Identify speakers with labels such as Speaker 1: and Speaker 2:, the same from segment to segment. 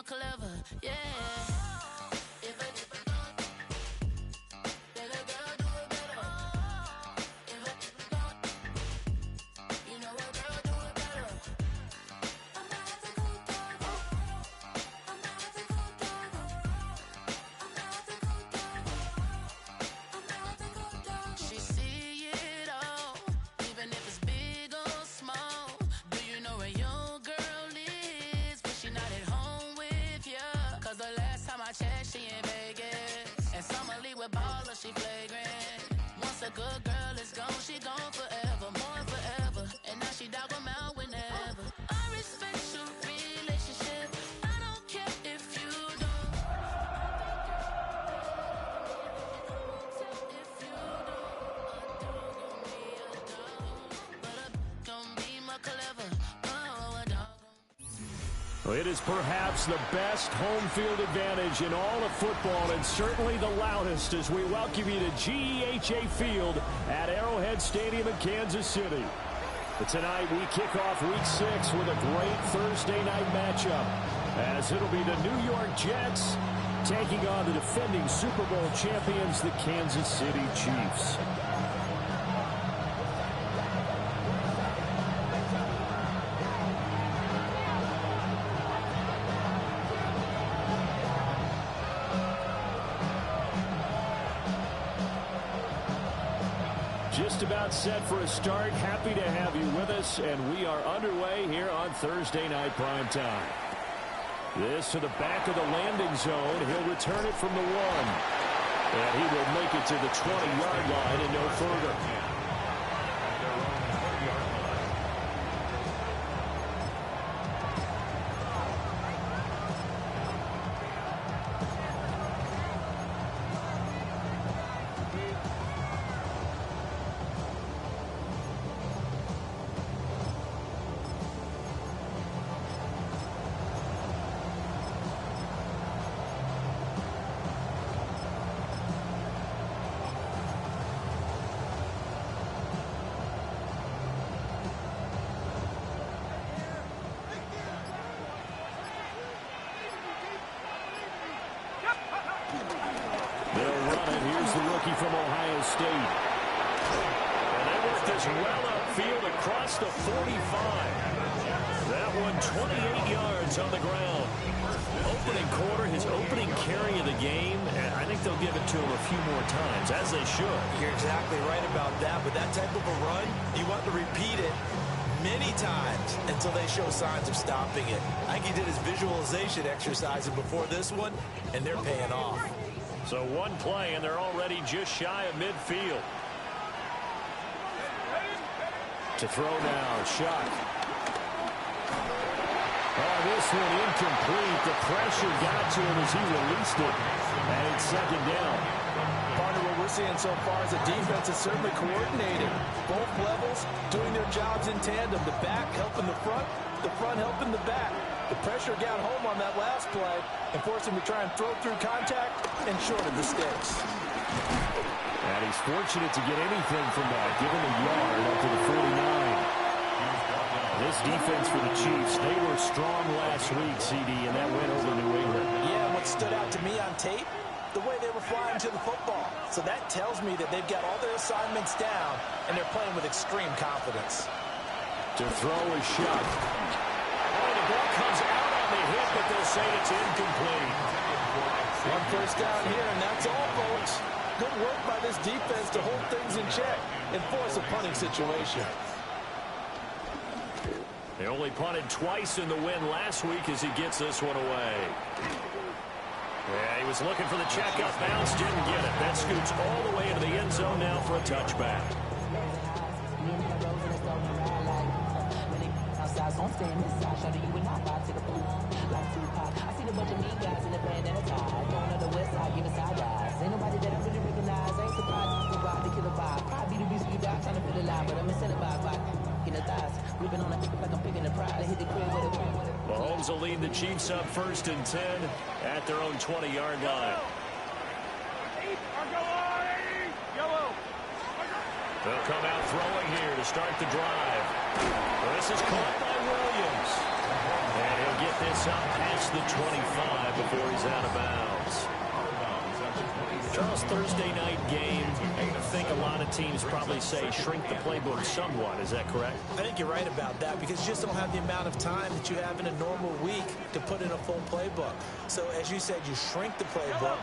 Speaker 1: more clever, yeah. She in Vegas, and Summerly with baller, she flagrant. Once a good girl is gone, she gone forever, more forever. And now she dog 'em out whenever. I respect your relationship, I don't care if you don't. If you don't, a dog but a don't be more clever. Oh, a dog.
Speaker 2: Well, it is perhaps the best home field advantage in all of football, and certainly the loudest, as we welcome you to GEHA Field at Arrowhead Stadium in Kansas City. But tonight we kick off Week 6 with a great Thursday night matchup, as it'll be the New York Jets taking on the defending Super Bowl champions, the Kansas City Chiefs. Just about set for a start. Happy to have you with us, and we are underway here on Thursday Night Primetime. This to the back of the landing zone. He'll return it from the 1. And he will make it to the 20-yard line and no further. From Ohio State. And they work this well upfield across the 45. That one 28 yards on the ground. Opening quarter, his opening carry of the game, and I think they'll give it to him a few more times, as they should.
Speaker 3: You're exactly right about that, but that type of a run, you want to repeat it many times until they show signs of stopping it. I think he did his visualization exercising before this one, and they're paying off.
Speaker 2: So one play, and they're already just shy of midfield. To throw now, shot. Oh, this one incomplete. The pressure got to him as he released it. And it's second down.
Speaker 4: Partner, what we're seeing so far is the defense is certainly coordinated. Both levels doing their jobs in tandem. The back helping the front helping the back. The pressure got home on that last play and forced him to try and throw through contact and shorten the sticks.
Speaker 2: And he's fortunate to get anything from that, given the yard up to the 49. This defense for the Chiefs, they were strong last week, CD, and that went over New England.
Speaker 4: Yeah, what stood out to me on tape, the way they were flying to the football. So that tells me that they've got all their assignments down, and they're playing with extreme confidence.
Speaker 2: To throw a shot. Oh, the ball comes out on the hit, but they'll say it's incomplete.
Speaker 4: One first down here, and that's all, folks. Good work by this defense to hold things in check and force a punting situation.
Speaker 2: They only punted twice in the win last week as he gets this one away. Yeah, he was looking for the checkup bounce, didn't get it. That scoots all the way into the end zone now for a touchback. Mahomes will lead the Chiefs up 1st and 10 at their own 20-yard line. They'll come out throwing here to start the drive. Well, this is caught by Williams. And he'll get this up past across the 25 before he's out of bounds. Charles, Thursday night game, I think a lot of teams probably say shrink the playbook somewhat. Is that correct?
Speaker 3: I think you're right about that because you just don't have the amount of time that you have in a normal week to put in a full playbook. So as you said, you shrink the playbook,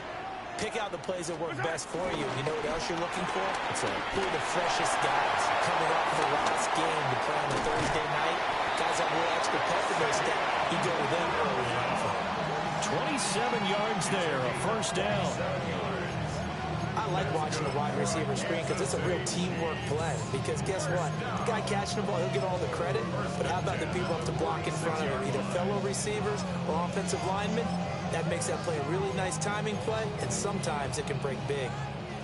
Speaker 3: pick out the plays that work best for you. You know what else you're looking for? Who are the freshest guys coming off of the last game to play on the Thursday night? Guys have a little extra pep in their step. You go with them early on.
Speaker 2: 27 yards there, a first down.
Speaker 3: I like watching the wide receiver screen because it's a real teamwork play. Because guess what? The guy catching the ball, he'll get all the credit. But how about the people up to block in front of him? Either fellow receivers or offensive linemen. That makes that play a really nice timing play. And sometimes it can break big.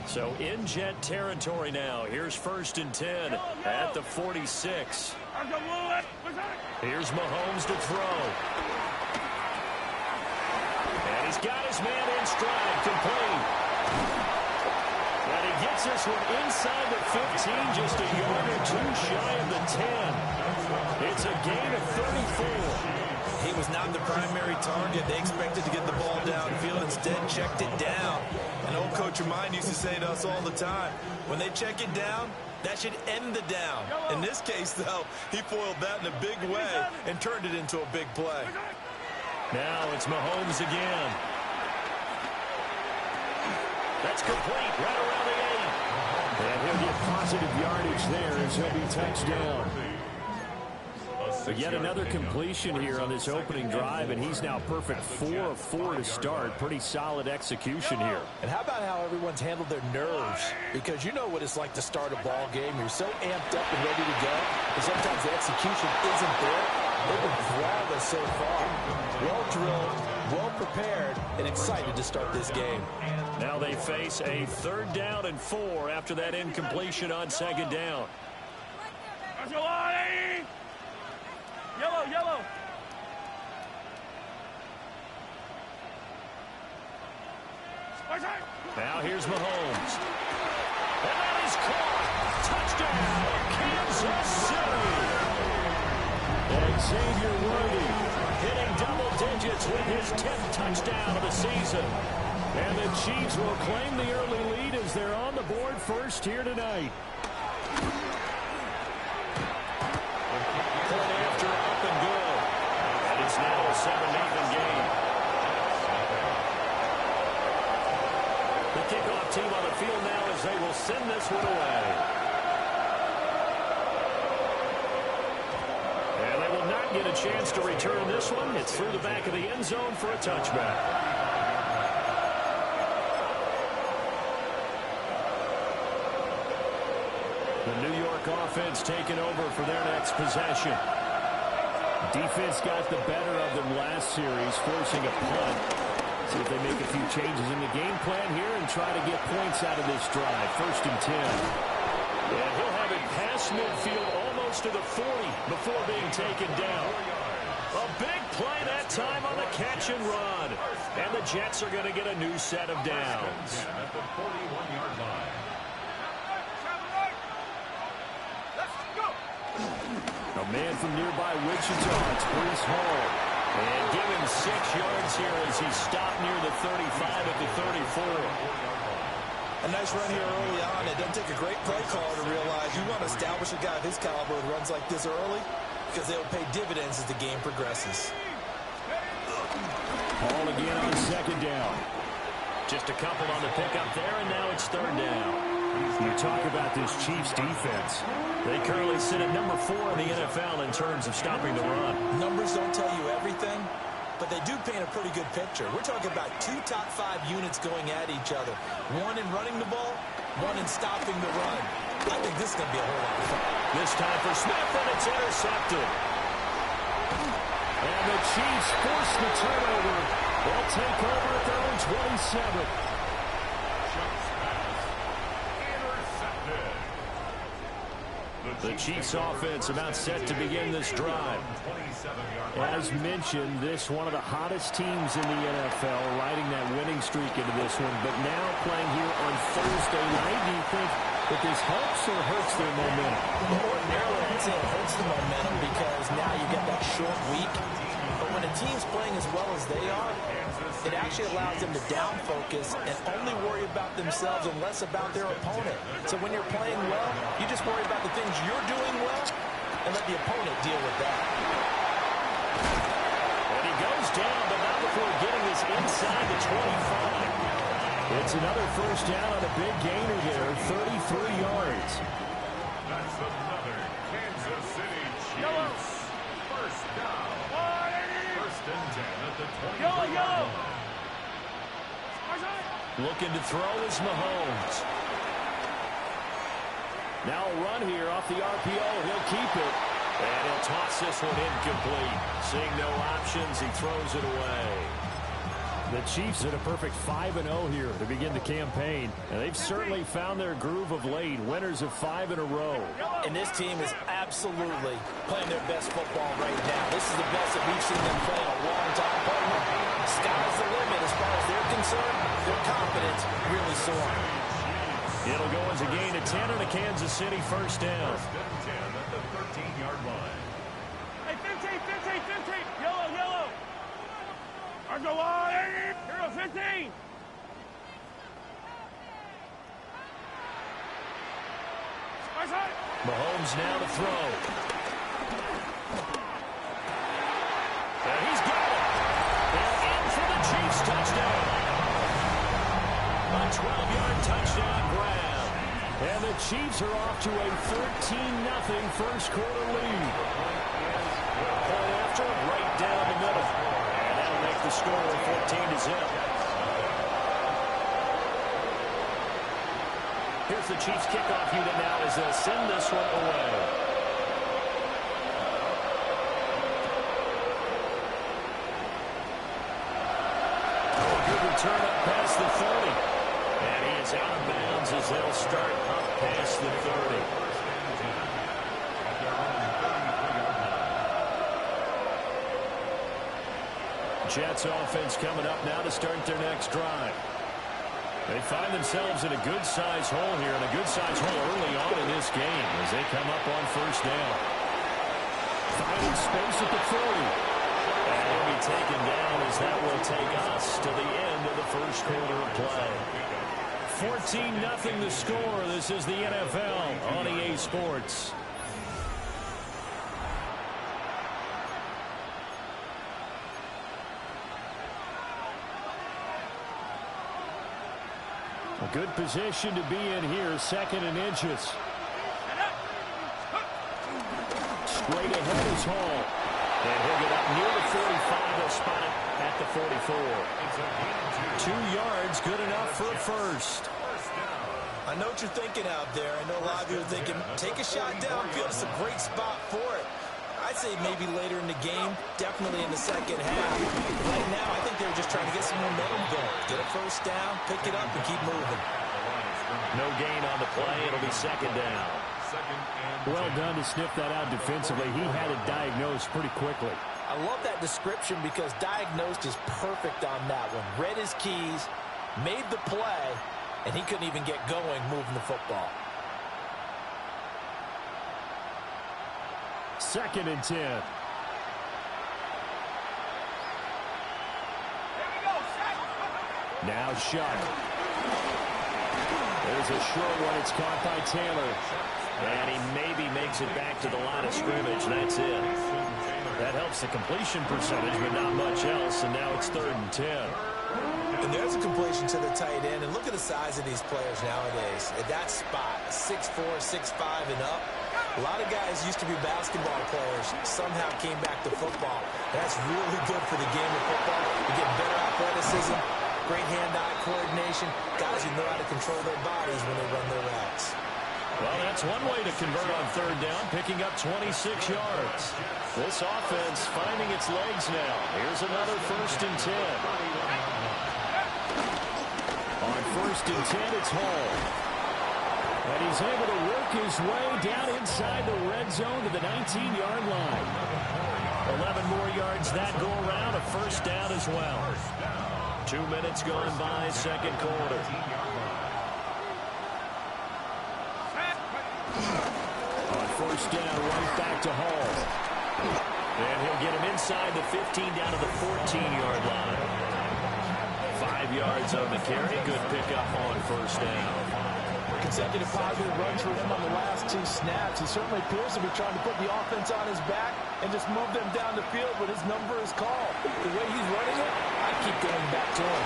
Speaker 2: So in jet territory now. Here's 1st and 10 at the 46. Here's Mahomes to throw. And he's got his man in stride, complete. And he gets this one inside the 15, just a yard or two shy of the 10. It's a gain of 34.
Speaker 3: He was not the primary target. They expected to get the ball downfield. Instead, checked it down. An old coach of mine used to say to us all the time, when they check it down, that should end the down. In this case, though, he foiled that in a big way and turned it into a big play.
Speaker 2: Now it's Mahomes again. That's complete right around the 8. And he'll get positive yardage there as he'll be touchdown. But yet another completion here on this opening drive, and he's now perfect 4 of 4 to start. Pretty solid execution here.
Speaker 4: And how about how everyone's handled their nerves? Because you know what it's like to start a ball game. You're so amped up and ready to go, and sometimes the execution isn't there. They've been flawless so far. Well drilled, well prepared, and excited to start this game.
Speaker 2: Now they face a 3rd down and 4 after that incompletion on 2nd down.
Speaker 5: Yellow.
Speaker 2: Now here's Mahomes. And that is caught. Touchdown, Kansas City. And Xavier Worthy hitting double digits with his 10th touchdown of the season. And the Chiefs will claim the early lead as they're on the board first here tonight. Point after up and good. And it's now a 7-0 game. The kickoff team on the field now as they will send this one away. And they will not get a chance to return this one. It's through the back of the end zone for a touchback. The New York offense taking over for their next possession. Defense got the better of them last series, forcing a punt. See if they make a few changes in the game plan here and try to get points out of this drive. 1st and 10. And he'll have it past midfield almost to the 40 before being taken down. A big play that time on the catch and run. And the Jets are going to get a new set of downs.
Speaker 5: At the 41-yard line.
Speaker 2: A man from nearby Wichita, it's Breece Hall. And give him 6 yards here as he stopped near the 35 at the 34.
Speaker 3: A nice run here early on. It doesn't take a great play caller to realize you want to establish a guy of his caliber with runs like this early because they'll pay dividends as the game progresses.
Speaker 2: Hall again on 2nd down. Just a couple on the pickup there, and now it's 3rd down. You talk about this Chiefs defense. They currently sit at number 4 in the NFL in terms of stopping the run.
Speaker 3: Numbers don't tell you everything, but they do paint a pretty good picture. We're talking about 2 top 5 units going at each other. One in running the ball, one in stopping the run. I think this is going to be a whole lot of fun.
Speaker 2: This time for Smith, and it's intercepted. And the Chiefs force the turnover. They'll take over at their own 27. The Chiefs offense about set to begin this drive. As mentioned, this one of the hottest teams in the NFL, riding that winning streak into this one, but now playing here on Thursday night. Do you think that this helps or hurts their momentum?
Speaker 3: Well, ordinarily, I'd say it hurts the momentum because now you get that short week. But when it team's playing as well as they are, it actually allows them to down focus and only worry about themselves and less about their opponent. So when you're playing well, you just worry about the things you're doing well and let the opponent deal with that.
Speaker 2: And he goes down, but not before getting this inside the 25. It's another first down on a big gainer there, 33 yards.
Speaker 5: That's another Kansas City Chiefs. First down. First and 10 at the 20.
Speaker 2: Looking to throw is Mahomes. Now a run here off the RPO. He'll keep it. And he'll toss this one incomplete. Seeing no options, he throws it away. The Chiefs had a perfect 5-0 here to begin the campaign. And they've certainly found their groove of late. Winners of 5 in a row.
Speaker 3: And this team is absolutely playing their best football right now. This is the best that we've seen them play in a long time, partner. Sky's the limit as far as they're concerned. Their confidence really soaring.
Speaker 2: It'll go as a gain of 10 on a Kansas City first down.
Speaker 5: First and 10 at the 13-yard line.
Speaker 6: Hey, 15. Yellow. Go on. Hero 15.
Speaker 2: Mahomes now to throw. And he's got it. And in for the Chiefs touchdown. A 12-yard touchdown grab. And the Chiefs are off to a 13-0 first quarter lead. Point after, right down the middle. And that'll make the score 14-0. Here's the Chiefs kickoff unit now as they'll send this one away. Good return up past the 30. And he is out of bounds as they'll start up past the 30. Jets offense coming up now to start their next drive. They find themselves in a good-sized hole here, and a good-sized hole early on in this game as they come up on first down. Finding space at the 40. And he'll be taken down as that will take us to the end of the first quarter of play. 14-0 the score. This is the NFL on EA Sports. A good position to be in here, second and inches. Straight ahead is Hall. And he'll get up near the 45. They'll spot it at the 44. 2 yards, good enough for a first.
Speaker 3: I know what you're thinking out there. I know a lot of you are thinking, take a shot downfield. It's a great spot for it. I'd say maybe later in the game, definitely in the second half. Right now, I think they're just trying to get some momentum going. Get a first down, pick it up, and keep moving.
Speaker 2: No gain on the play. It'll be second down. Well done to sniff that out defensively. He had it diagnosed pretty quickly.
Speaker 3: I love that description because diagnosed is perfect on that one. Read his keys, made the play, and he couldn't even get going moving the football.
Speaker 2: Second and 10. Now shot. There's a short one. It's caught by Taylor. And he maybe makes it back to the line of scrimmage. That's it. That helps the completion percentage, but not much else. And now it's third and 10.
Speaker 3: And there's a completion to the tight end. And look at the size of these players nowadays. At that spot, 6'4", 6'5", and up. A lot of guys used to be basketball players, somehow came back to football. That's really good for the game of football. You get better athleticism, great hand-eye coordination, guys who know how to control their bodies when they run their routes.
Speaker 2: Well, that's one way to convert on third down, picking up 26 yards. This offense finding its legs now. Here's another first and 10. On first and 10, it's Hall. And he's able to work his way down inside the red zone to the 19-yard line. 11 more yards that go around, a first down as well. 2 minutes gone by, second quarter. On first down, right back to Hall. And he'll get him inside the 15 down to the 14-yard line. 5 yards on the carry. Good pickup on first down.
Speaker 4: Consecutive positive runs for him on the last 2 snaps. He certainly appears to be trying to put the offense on his back and just move them down the field, but his number is called. The way he's running it, I keep going back to him.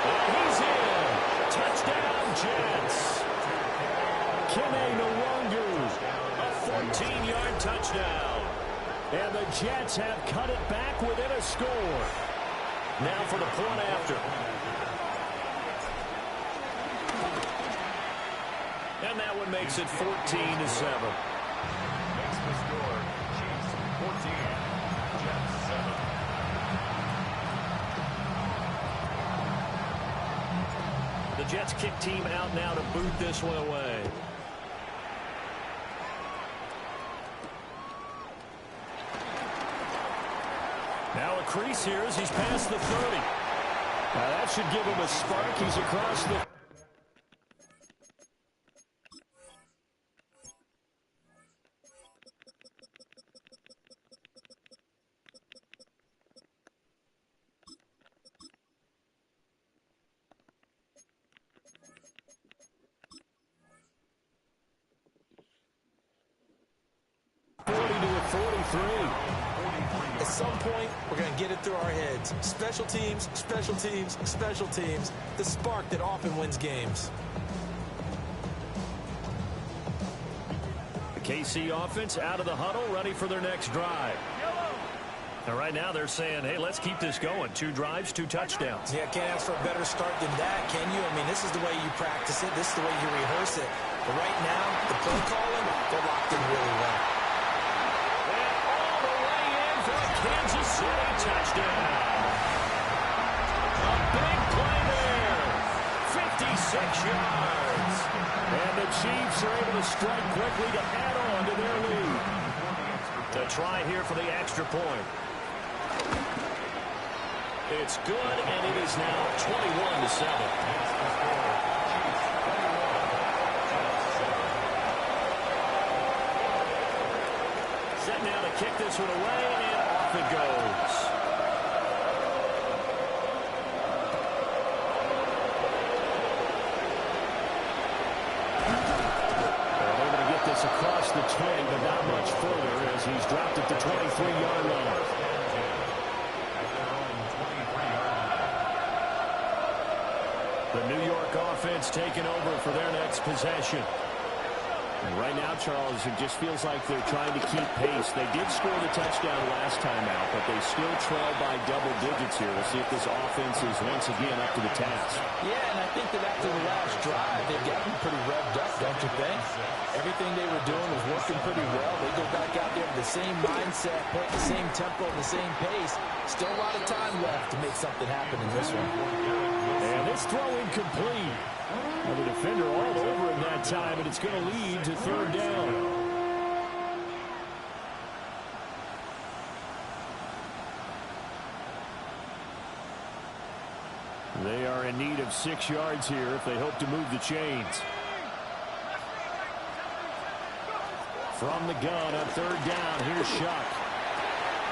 Speaker 2: And he's in. Touchdown, Jets. Kene Nwangu, a 14-yard touchdown. And the Jets have cut it back within a score. Now for the point after. And that one makes it 14-7.
Speaker 5: Makes the score. Chiefs 14, Jets 7.
Speaker 2: The Jets kick team out now to boot this one away. Now a crease here as he's past the 30. Now that should give him a spark. He's across the...
Speaker 3: At some point, we're going to get it through our heads. Special teams, special teams, special teams. The spark that often wins games.
Speaker 2: The KC offense out of the huddle, ready for their next drive. And right now they're saying, hey, let's keep this going. 2 drives, 2 touchdowns.
Speaker 3: Yeah, can't ask for a better start than that, can you? I mean, this is the way you practice it. This is the way you rehearse it. But right now, the play calling, they're locked in really well.
Speaker 2: Kansas City touchdown. A big play there. 56 yards. And the Chiefs are able to strike quickly to add on to their lead. To try here for the extra point. It's good, and it is now 21-7. Set now to kick this one away, and off it goes. They're able to get this across the 20, but not much further as he's dropped it to 23-yard line. The New York offense taking over for their next possession. And right now, Charles, it just feels like they're trying to keep pace. They did score the touchdown last time out, but they still trail by double digits here. We'll see if this offense is once again up to the task.
Speaker 4: Yeah, and I think that after the last drive, they've gotten pretty revved up, don't you think? Everything they were doing was working pretty well. They go back out there with the same mindset, playing the same tempo, the same pace. Still a lot of time left to make something happen in this one.
Speaker 2: And this throw incomplete. Well, the defender all over him that time, and it's going to lead to 3rd down. They are in need of 6 yards here if they hope to move the chains. From the gun on 3rd down, here's Shuck.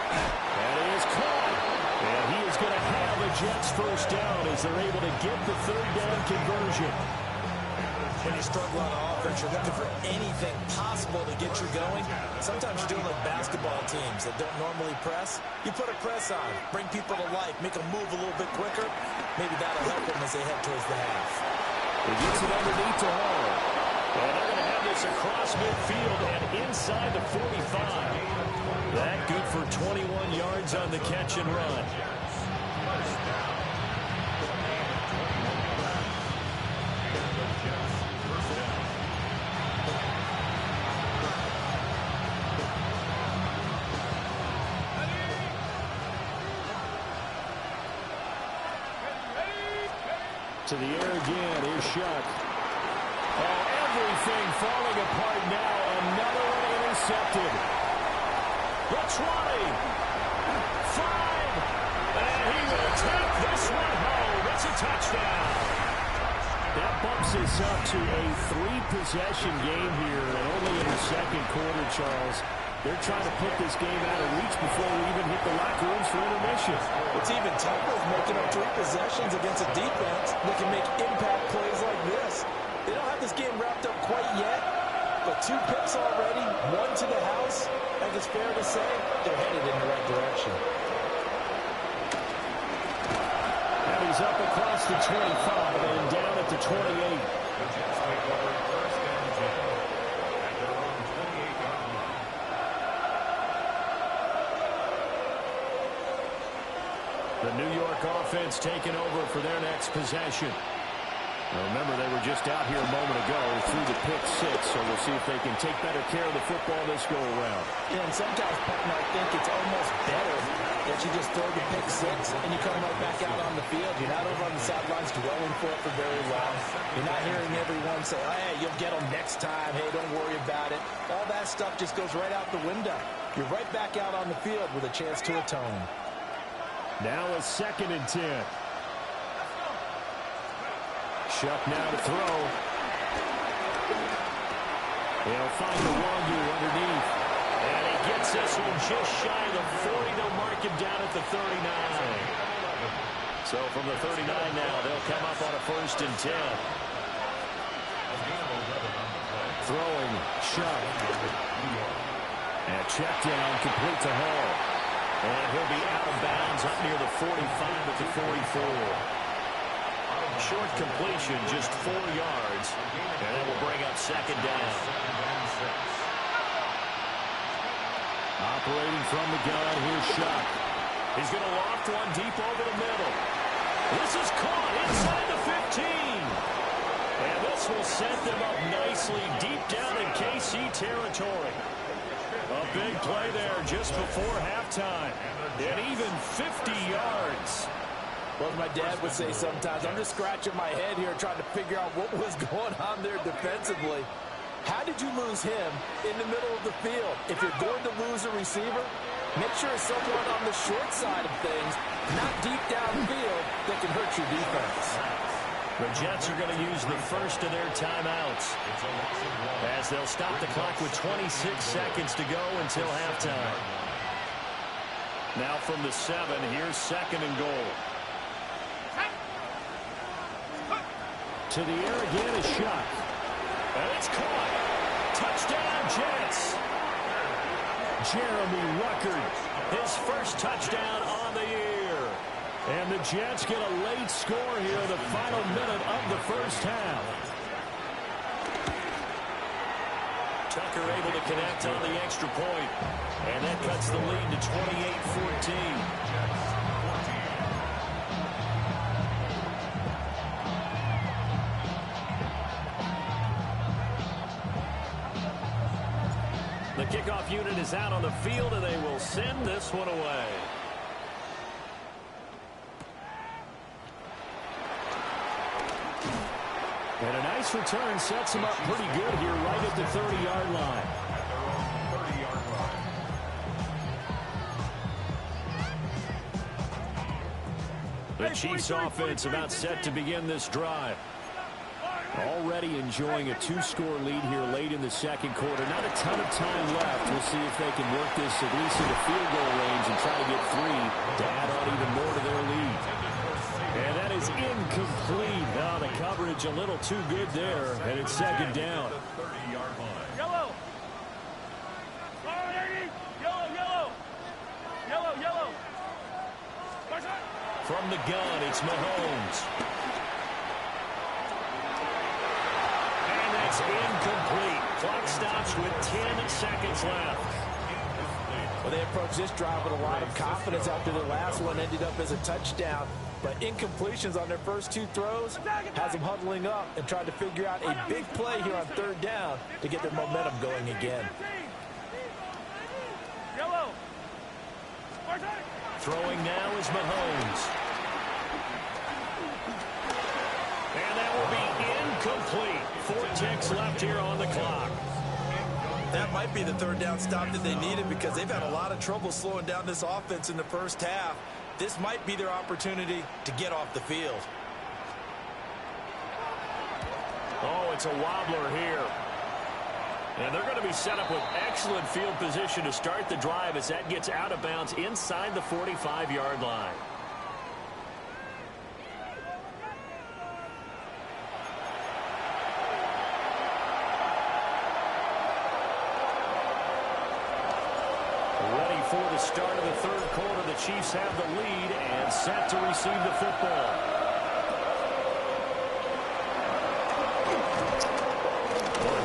Speaker 2: That is caught. And he is going to have the Jets first down as they're able to get the 3rd down conversion.
Speaker 3: When you struggle on offense, you're looking for anything possible to get you going. Sometimes you're doing like basketball teams that don't normally press. You put a press on, bring people to life, make them move a little bit quicker. Maybe that'll help them as they head towards the half.
Speaker 2: He gets it underneath to Hall. And they're going to have this across midfield and inside the 45. That good for 21 yards on the catch and run. To the air again, here's Shuck. Oh, everything falling apart now. Another one intercepted. The 20. 5. And he will take this one home. It's a touchdown. That bumps us up to a 3-possession game here, and only in the 2nd quarter, Charles. They're trying to put this game out of reach before we even hit the locker rooms for intermission.
Speaker 4: What's even tougher is making up 3 possessions against a defense that can make impact plays like this. They don't have this game wrapped up quite yet, but 2 picks already, 1 to the house. I think it's fair to say they're headed in the right direction.
Speaker 2: And he's up across the 25 and down at the 28.
Speaker 5: The Jets take over 1st and 10 at their own 28-yard line.
Speaker 2: The New York offense taking over for their next possession. Now remember, they were just out here a moment ago through the pick 6, so we'll see if they can take better care of the football this go-around.
Speaker 4: Yeah, and sometimes, partner, I think it's almost better that you just throw the pick 6 and you come right back out on the field. You're not over on the sidelines dwelling for it for very long. You're not hearing everyone say, oh, hey, you'll get them next time. Hey, don't worry about it. All that stuff just goes right out the window. You're right back out on the field with a chance to atone.
Speaker 2: Now a 2nd and 10. Shuck now to throw. He'll find the Wagyu underneath. And he gets this one just shy of the 40. They'll mark him down at the 39. So from the 39 now, they'll come up on a 1st and 10. Throwing, Shuck. And check down, complete to Hall. And he'll be out of bounds up near the 45 at the 44. Short completion, just 4 yards. And that will bring up 2nd down. Operating from the gun, here's Shuck. He's going to loft one deep over the middle. This is caught inside the 15. And this will set them up nicely deep down in KC territory. A big play there just before halftime. And even 50 yards.
Speaker 4: Well, as my dad would say sometimes, I'm just scratching my head here trying to figure out what was going on there defensively. How did you lose him in the middle of the field? If you're going to lose a receiver, make sure it's someone on the short side of things, not deep downfield, that can hurt your defense.
Speaker 2: The Jets are going to use the first of their timeouts as they'll stop the clock with 26 seconds to go until halftime. Now from the 7, here's 2nd and goal. To the air again is Shuck. And it's caught. Touchdown, Jets. Jeremy Ruckert, his first touchdown on the year. And the Jets get a late score here in the final minute of the first half. Tucker able to connect on the extra point. And that cuts the lead to 28-14. The kickoff unit is out on the field, and they will send this one away. And a nice return sets him up pretty good here right at the 30-yard line. The Chiefs offense about set to begin this drive. Already enjoying a 2-score lead here late in the 2nd quarter. Not a ton of time left. We'll see if they can work this at least in the field goal range and try to get 3 to add on even more to their lead. And that is incomplete. Now the coverage a little too good there, and it's 2nd down.
Speaker 6: Yellow. Yellow. Yellow.
Speaker 2: From the gun, it's Mahomes. That's incomplete. Clock stops with 10 seconds left.
Speaker 4: Well, they approached this drive with a lot of confidence after the last one ended up as a touchdown. But incompletions on their first 2 throws has them huddling up and trying to figure out a big play here on 3rd down to get their momentum going again.
Speaker 6: Yellow.
Speaker 2: Throwing now is Mahomes. And that will be incomplete. 4 ticks left here on the clock.
Speaker 3: That might be the 3rd down stop that they needed because they've had a lot of trouble slowing down this offense in the first half. This might be their opportunity to get off the field.
Speaker 2: Oh, it's a wobbler here. And they're going to be set up with excellent field position to start the drive as that gets out of bounds inside the 45-yard line. Ready for the start of the third quarter. The Chiefs have the lead and set to receive the football.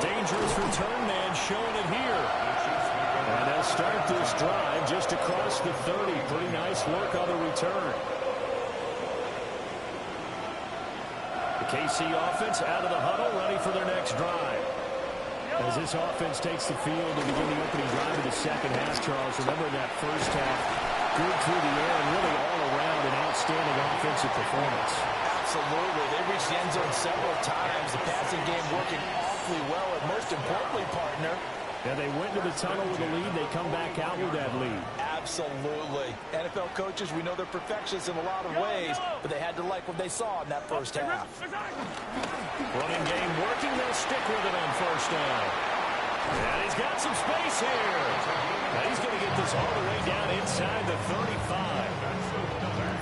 Speaker 2: Dangerous return man showing it here. And they'll start this drive just across the 30. Pretty nice work on the return. The KC offense out of the huddle, ready for their next drive. As this offense takes the field to begin the opening drive of the second half, Charles, remember in that first half, good through the air and really all around an outstanding offensive performance.
Speaker 4: Absolutely. They reached the end zone several times. The passing game working awfully well, and most importantly, partner.
Speaker 2: Yeah, they went to the tunnel with a lead. They come back out with that lead.
Speaker 4: Absolutely. NFL coaches, we know they're perfectionists in a lot of ways, but they had to like what they saw in that first half.
Speaker 2: Running game working. They'll stick with it on first down. And he's got some space here. Now he's going to get this all the way down inside the 35.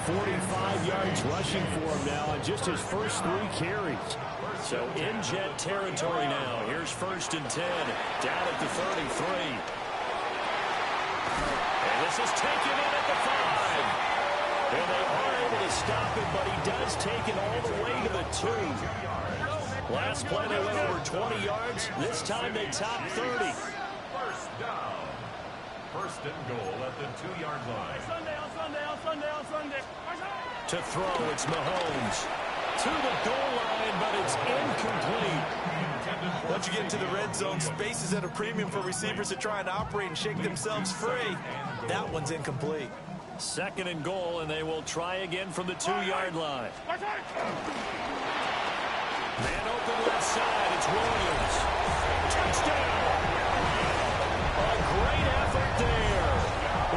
Speaker 2: 45 yards rushing for him now on just his first 3 carries. So in jet territory now. Here's 1st and 10 down at the 33. And this is taken in at the 5. And they are able to stop it, but he does take it all the way to the 2. Last play they went over 20 yards. This time they top 30.
Speaker 5: First down. 1st and goal at the 2-yard line.
Speaker 6: On Sunday.
Speaker 2: To throw, it's Mahomes. To the goal line, but it's incomplete.
Speaker 3: Once you get into the red zone, space is at a premium for receivers to try and operate and shake themselves free. That one's incomplete.
Speaker 2: 2nd and goal, and they will try again from the 2-yard line. Man open left side, it's Williams. Touchdown! A great effort there.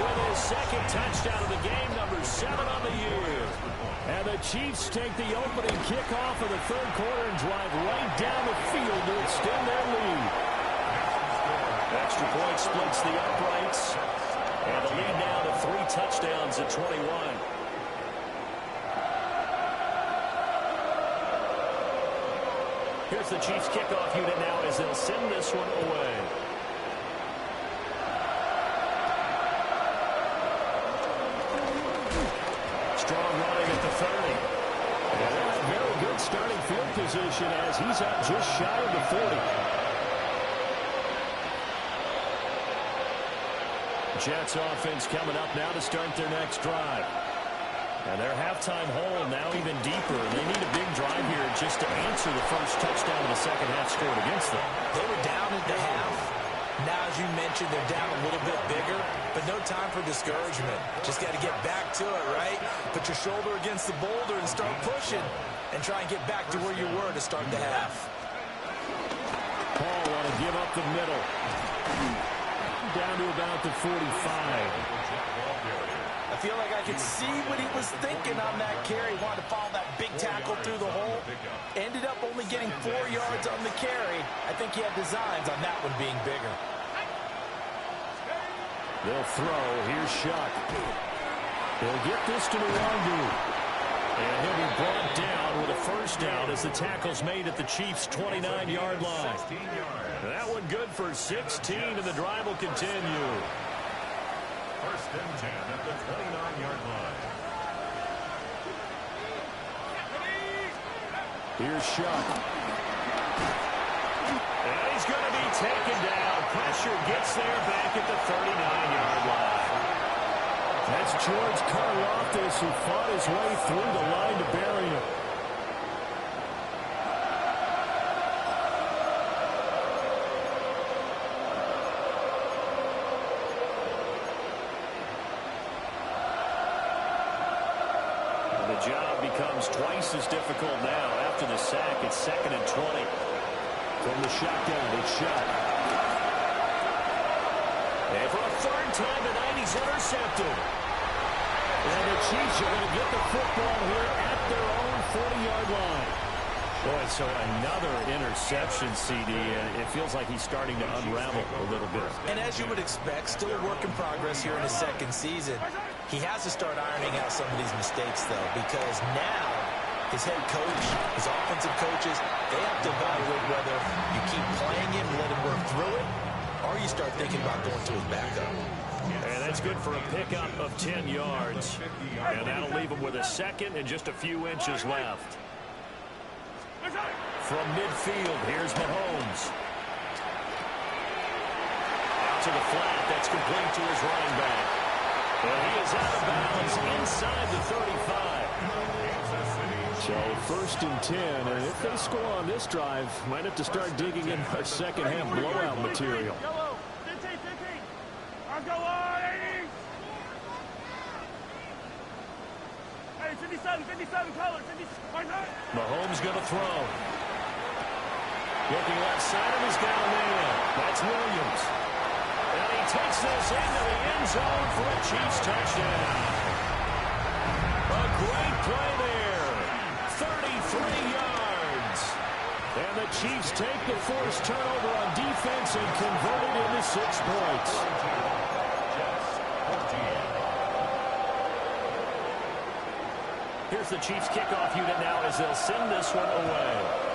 Speaker 2: With his 2nd touchdown of the game, number 7 on the year. And the Chiefs take the opening kickoff of the 3rd quarter and drive right down the field to extend their lead. Extra point splits the uprights. And the lead now to 3 touchdowns at 21. Here's the Chiefs kickoff unit now as they'll send this one away. Strong running at the 30. And very good starting field position as he's up just shy of the 40. Jets offense coming up now to start their next drive. And their halftime hole now even deeper. They need a big drive here just to answer the first touchdown of the second half scored against them.
Speaker 4: They were down at the half. Now, as you mentioned, they're down a little bit bigger, but no time for discouragement. Just got to get back to it, right? Put your shoulder against the boulder and start pushing and try and get back to where you were to start the half.
Speaker 2: Paul want to give up the middle. Down to about the 45.
Speaker 4: I feel like I could see what he was thinking on that carry. Wanted to follow that big tackle through the hole. Ended up only getting 4 yards on the carry. I think he had designs on that one being bigger.
Speaker 2: They'll throw. Here's Shuck. They'll get this to Nwangu. And he'll be brought down with a first down as the tackle's made at the Chiefs' 29-yard line. That one good for 16, and the drive will continue.
Speaker 5: 1st and 10 at the 29-yard line.
Speaker 2: Here's Shuck. And he's going to be taken down. Pressure gets there back at the 39-yard line. That's George Karlaftis who fought his way through the line to bury him. The job becomes twice as difficult now after the sack. It's 2nd and 20. From the shotgun, it's Shuck. And for a 3rd time tonight, he's intercepted. And the Chiefs are going to get the football here at their own 40-yard line. Boy, so another interception, CD, and it feels like he's starting to unravel a little bit.
Speaker 3: And as you would expect, still a work in progress here in his second season. He has to start ironing out some of these mistakes, though, because now his head coach, his offensive coaches, they have to evaluate whether you keep playing him, let him work through it, or you start thinking about going to his backup.
Speaker 2: And that's good for a pickup of 10 yards. And that'll leave him with a second and just a few inches left. From midfield, here's Mahomes. Out to the flat, that's complete to his running back. And he is out of bounds inside the 35. So first and 10, and if they score on this drive, might have to start digging in our second half blowout material.
Speaker 6: 15. Let's go on, 80. Hey, 57, color, 57.
Speaker 2: Mahomes going to throw. Looking left side of his down man. That's Williams. And he takes this into the end zone for a Chiefs touchdown. A great play there. 33 yards. And the Chiefs take the forced turnover on defense and convert it into 6 points. Here's the Chiefs kickoff unit now as they'll send this one away.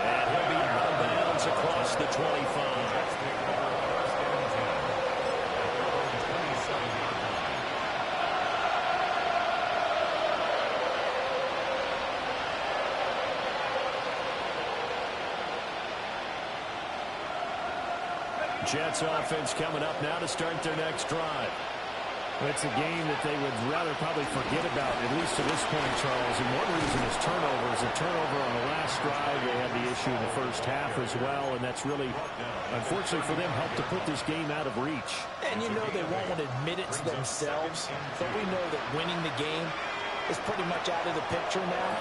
Speaker 2: And he'll be out of bounds across the 25. Jets offense coming up now to start their next drive. It's a game that they would rather probably forget about, at least to this point, Charles. And one reason is turnovers. A turnover on the last drive. They had the issue in the first half as well, and that's really, unfortunately for them, helped to put this game out of reach.
Speaker 3: And you know they won't admit it to themselves, but we know that winning the game is pretty much out of the picture now.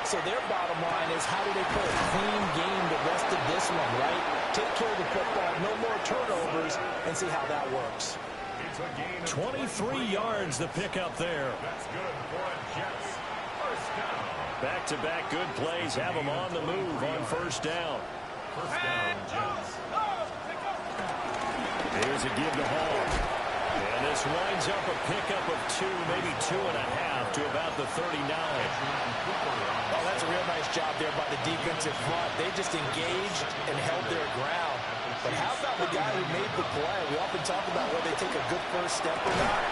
Speaker 3: So their bottom line is, how do they play a clean game the rest of this one, right? Take care of the football, no more turnovers, and see how that works.
Speaker 2: 23 yards the pickup there.
Speaker 5: That's good for a Jets. First down.
Speaker 2: Back-to-back good plays have them on the move on first down.
Speaker 5: First down, Jets.
Speaker 2: Here's a give to Hall. And this winds up a pickup of 2, maybe 2.5 to about the 39.
Speaker 3: Oh, that's a real nice job there by the defensive front. They just engaged and held their ground. But how about the guy who made the play? We often talk about whether they take a good first step or not.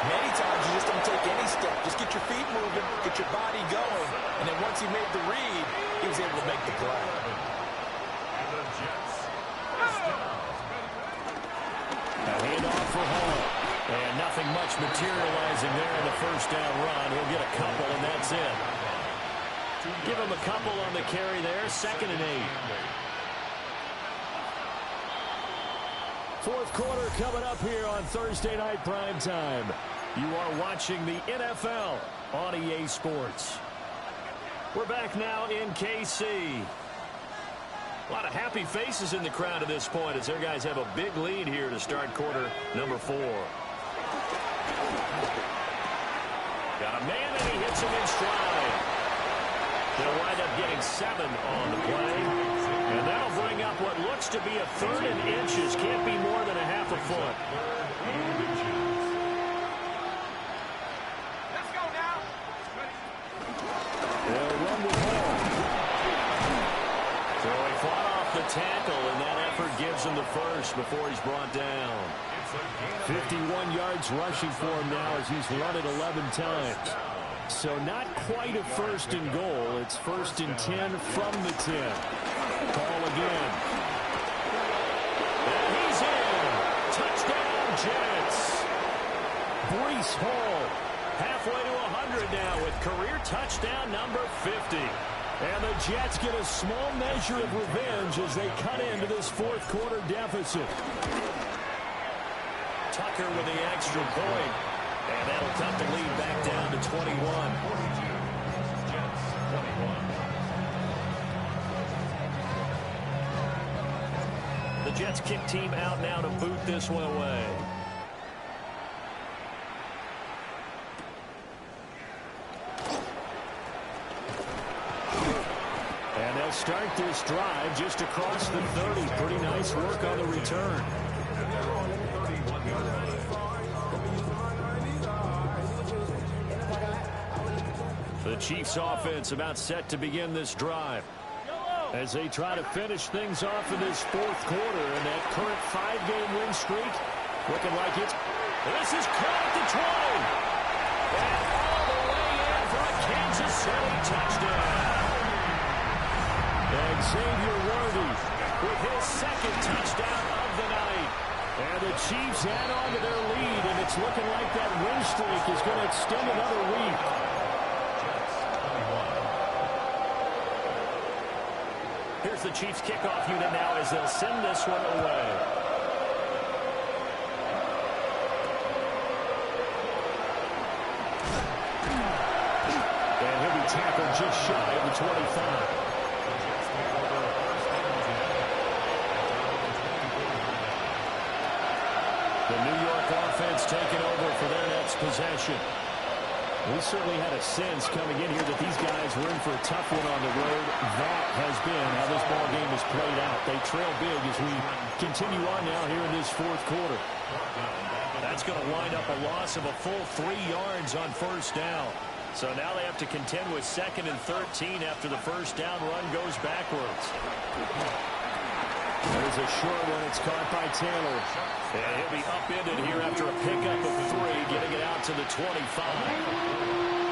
Speaker 3: Many times you just don't take any step. Just get your feet moving, get your body going. And then once he made the read, he was able to make the play.
Speaker 5: And the Jets. First down.
Speaker 2: A handoff for Hall. And nothing much materializing there in the first down run. He'll get a couple, and that's it. Give him a couple on the carry there. 2nd and 8. Fourth quarter coming up here on Thursday Night Primetime. You are watching the NFL on EA Sports. We're back now in KC. A lot of happy faces in the crowd at this point as their guys have a big lead here to start quarter number 4. Got a man and he hits him in stride. They'll wind up getting 7 on the play. And that'll bring up what looks to be a 3rd and inches. Can't be more than a half a foot.
Speaker 6: Let's go now.
Speaker 2: They'll run with Hall. So he fought off the tackle, and that effort gives him the first before he's brought down. 51 yards rushing for him now as he's run it 11 times. So not quite a 1st and goal. It's 1st and 10 from the 10. Call again. And he's in. Touchdown, Jets. Breece Hall halfway to 100 now with career touchdown number 50. And the Jets get a small measure of revenge as they cut into this fourth quarter deficit. Tucker with the extra point. And that'll cut the lead back down to 21.
Speaker 5: 42. Jets 21.
Speaker 2: The Jets kick team out now to boot this one away. start this drive just across the 30. Pretty nice work on the return. The Chiefs offense about set to begin this drive as they try to finish things off in this fourth quarter, and that current 5-game win streak looking like it's... This is caught at the 20. And all the way in for a Kansas City touchdown. And Xavier Worthy with his second touchdown of the night. And the Chiefs add on to their lead, and it's looking like that win streak is going to extend another week. Here's the Chiefs kickoff unit now as they'll send this one away. And he'll be tackled just shy of the 25. The New York offense taking over for their next possession. We certainly had a sense coming in here that these guys were in for a tough one on the road. That has been how this ball game has played out. They trail big as we continue on now here in this fourth quarter. That's going to wind up a loss of a full 3 yards on first down. So now they have to contend with 2nd and 13 after the first down run goes backwards. There's a short one. It's caught by Taylor. And he'll be upended here after a pickup of 3, getting it out to the 25.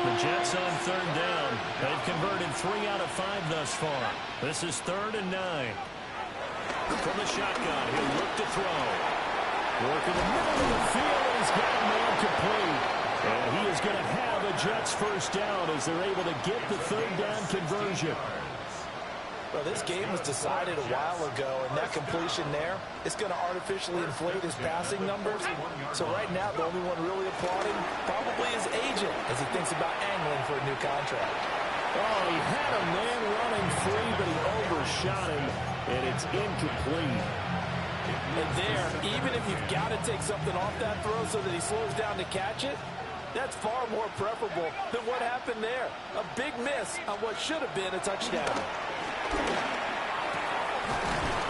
Speaker 2: The Jets on 3rd down. They've converted 3 out of 5 thus far. This is 3rd and 9. From the shotgun, he'll look to throw. Work in the middle of the field, and he's got a man complete. And he is going to have a Jets first down as they're able to get the 3rd down conversion.
Speaker 4: Well, this game was decided a while ago, and that completion there is going to artificially inflate his passing numbers. So right now, the only one really applauding probably his agent as he thinks about angling for a new contract.
Speaker 2: Oh, he had a man running free, but he overshot him, and it's incomplete.
Speaker 4: And there, even if you've got to take something off that throw so that he slows down to catch it, that's far more preferable than what happened there. A big miss on what should have been a touchdown.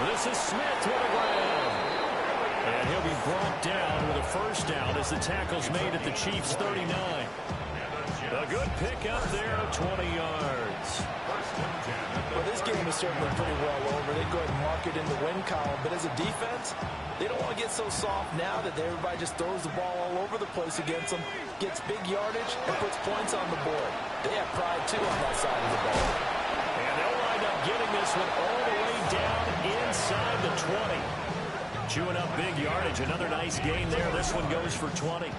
Speaker 2: This is Smith with a grab. And he'll be brought down with a first down as the tackle's made at the Chiefs' 39. A good pick up there of 20 yards.
Speaker 4: Well, this game is certainly pretty well over. They go ahead and mark it in the win column. But as a defense, they don't want to get so soft now that everybody just throws the ball all over the place against them, gets big yardage, and puts points on the board. They have pride, too, on that side of the ball.
Speaker 2: And they'll wind up getting this one all the way down inside the 20. Chewing up big yardage. Another nice gain there. This one goes for 20.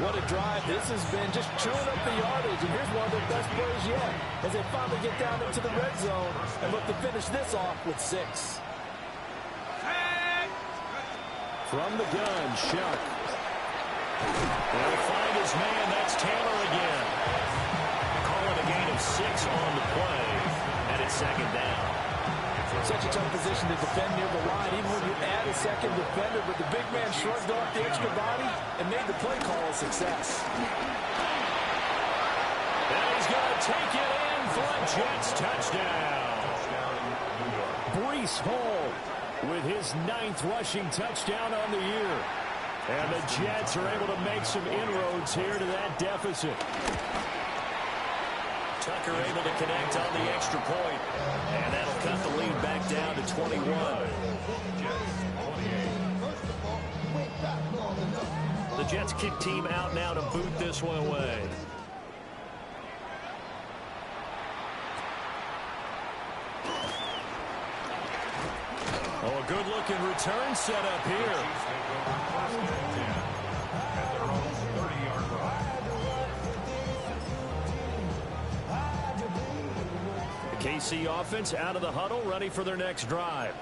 Speaker 4: What a drive this has been, just chewing up the yardage. And here's one of their best plays yet as they finally get down into the red zone and look to finish this off with 6.
Speaker 2: From the gun, Shuck. They'll find his man. That's Taylor again. Call it a gain of 6 on the play, and it's 2nd down.
Speaker 4: Such a tough position to defend near the line, even when you add a second defender, but the big man shrugged off the extra body and made the play call a success.
Speaker 2: And he's going to take it in for a Jets touchdown. Breece Hall with his 9th rushing touchdown on the year. And the Jets are able to make some inroads here to that deficit. Tucker able to connect on the extra point, and that'll cut the lead back down to 21. The Jets kick team out now to boot this one away. Oh, a good-looking return set up here. KC offense out of the huddle, ready for their next drive.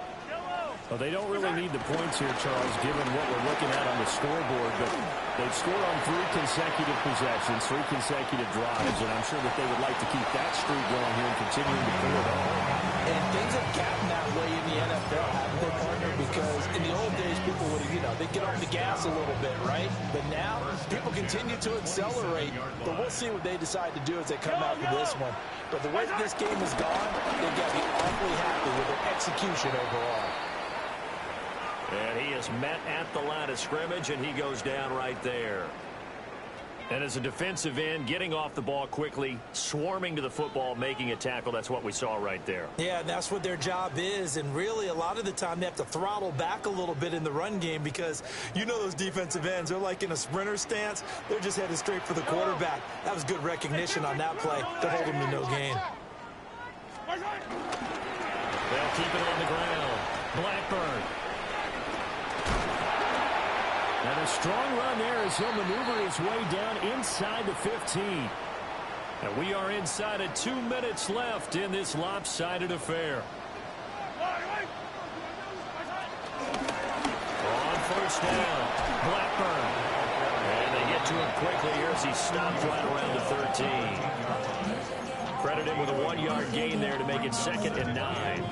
Speaker 2: Well, they don't really need the points here, Charles, given what we're looking at on the scoreboard, but they've scored on 3 consecutive possessions, 3 consecutive drives, and I'm sure that they would like to keep that streak going here and continuing to pull it on.
Speaker 4: And things have gotten that way in the NFL, haven't they, partner? Because in the old days, people would have, they get off the gas a little bit, right? But now, people continue to accelerate. But we'll see what they decide to do as they come out for this one. But the way this game has gone, they've got to be awfully happy with their execution overall.
Speaker 2: And he is met at the line of scrimmage, and he goes down right there. And as a defensive end, getting off the ball quickly, swarming to the football, making a tackle, that's what we saw right there.
Speaker 3: Yeah, and that's what their job is. And really, a lot of the time, they have to throttle back a little bit in the run game because you know those defensive ends, they're like in a sprinter stance. They're just headed straight for the quarterback. That was good recognition on that play to hold him to no gain.
Speaker 2: They'll keep it on the ground. Blackburn. And a strong run there as he'll maneuver his way down inside the 15. And we are inside of 2 minutes left in this lopsided affair. On first down, Blackburn. And they get to him quickly here as he stopped right around the 13. Credit him with a 1-yard gain there to make it 2nd and 9.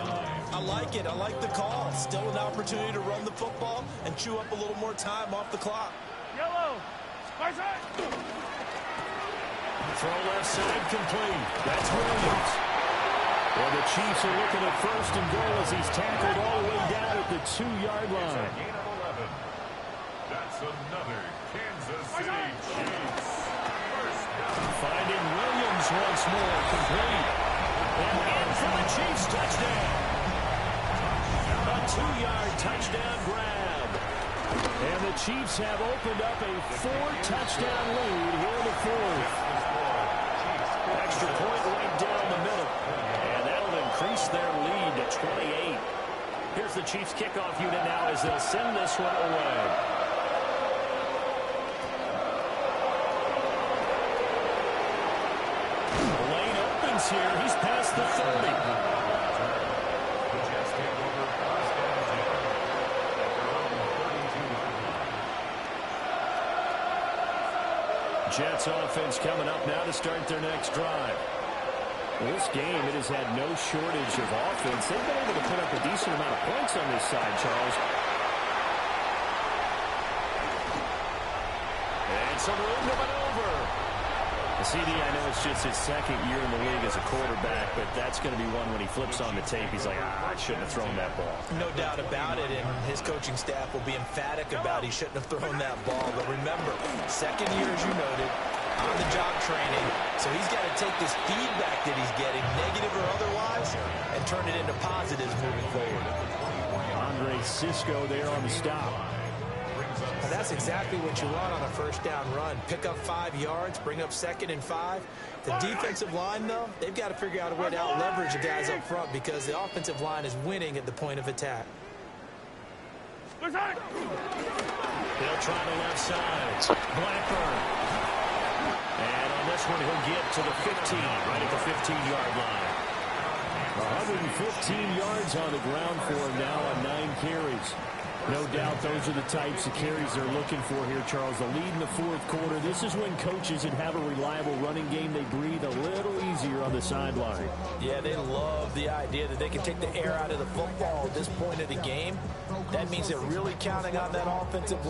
Speaker 3: I like it. I like the call. Still an opportunity to run the football and chew up a little more time off the clock.
Speaker 6: Yellow.
Speaker 2: Throw left side complete. That's Williams. Well, the Chiefs are looking at 1st and goal as he's tackled all the way down at the 2-yard line.
Speaker 5: Gain of 11. That's another Kansas City Chiefs. First down.
Speaker 2: Finding Williams once more, complete. And in for the Chiefs touchdown. A 2-yard touchdown grab. And the Chiefs have opened up a 4-touchdown lead here in the 4th. Extra point right down the middle. And that'll increase their lead to 28. Here's the Chiefs kickoff unit now as they'll send this one away. The lane opens here. He's past the 30. Jets offense coming up now to start their next drive. Well, this game, it has had no shortage of offense. They've been able to put up a decent amount of points on this side, Charles. And some room to maneuver. CD, I know it's just his 2nd year in the league as a quarterback, but that's going to be one when he flips on the tape. He's like, I shouldn't have thrown that ball.
Speaker 3: No doubt about it, and his coaching staff will be emphatic about he shouldn't have thrown that ball. But remember, 2nd year, as you noted, on-the-job training, so he's got to take this feedback that he's getting, negative or otherwise, and turn it into positives moving forward.
Speaker 2: Andre Cisco there on the stop.
Speaker 3: And that's exactly what you want on a 1st down run. Pick up 5 yards, bring up 2nd and 5. The defensive line, though, they've got to figure out a way to out-leverage the guys up front because the offensive line is winning at the point of attack.
Speaker 2: They'll try the left side. Blackburn. And on this one, he'll get to the 15, right at the 15-yard line. 115 yards on the ground for him now on 9 carries. No doubt those are the types of carries they're looking for here, Charles. The lead in the 4th quarter. This is when coaches that have a reliable running game, they breathe a little easier on the sideline.
Speaker 3: Yeah, they love the idea that they can take the air out of the football at this point of the game. That means they're really counting on that offensive line.